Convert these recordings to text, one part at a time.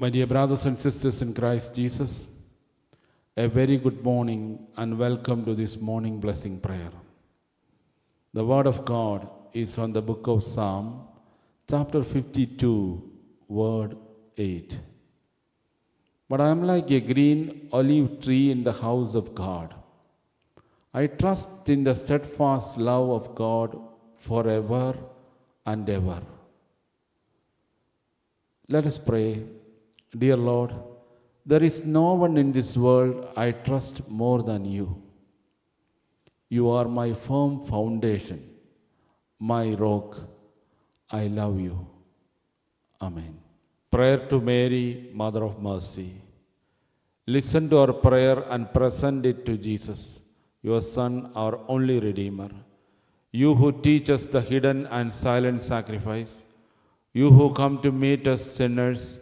My dear brothers and sisters in Christ Jesus, a very good morning and welcome to this morning blessing prayer. The Word of God is on the book of Psalm, chapter 52, word 8. But I am like a green olive tree in the house of God. I trust in the steadfast love of God forever and ever. Let us pray. Dear Lord, there is no one in this world I trust more than you. You are my firm foundation, my rock. I love you. Amen. Prayer to Mary, Mother of Mercy. Listen to our prayer and present it to Jesus, your Son, our only Redeemer. You who teach us the hidden and silent sacrifice, you who come to meet us sinners,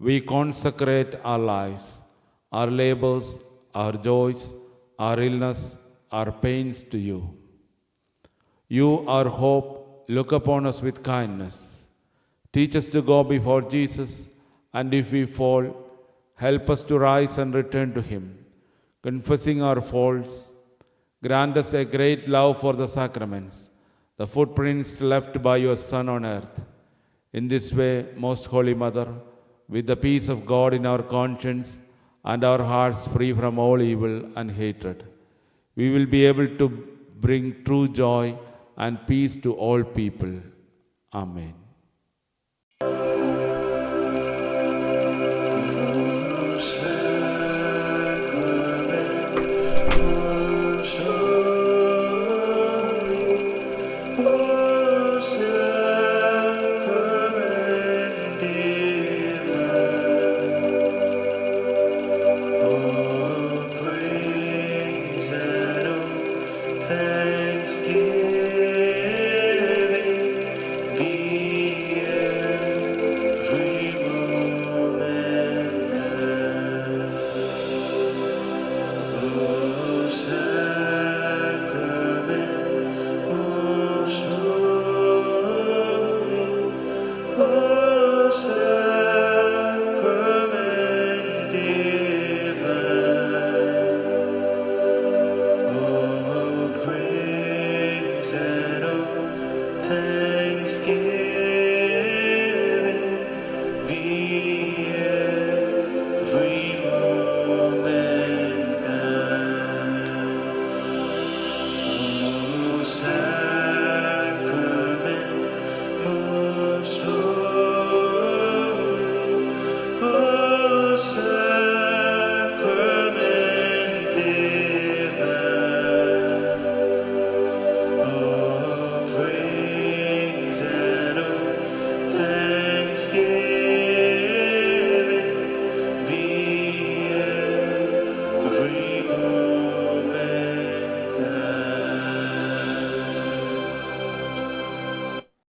we consecrate our lives, our labors, our joys, our illness, our pains to you. You, our hope, look upon us with kindness. Teach us to go before Jesus, and if we fall, help us to rise and return to Him. Confessing our faults, grant us a great love for the sacraments, the footprints left by your Son on earth. In this way, Most Holy Mother, with the peace of God in our conscience and our hearts free from all evil and hatred, we will be able to bring true joy and peace to all people. Amen.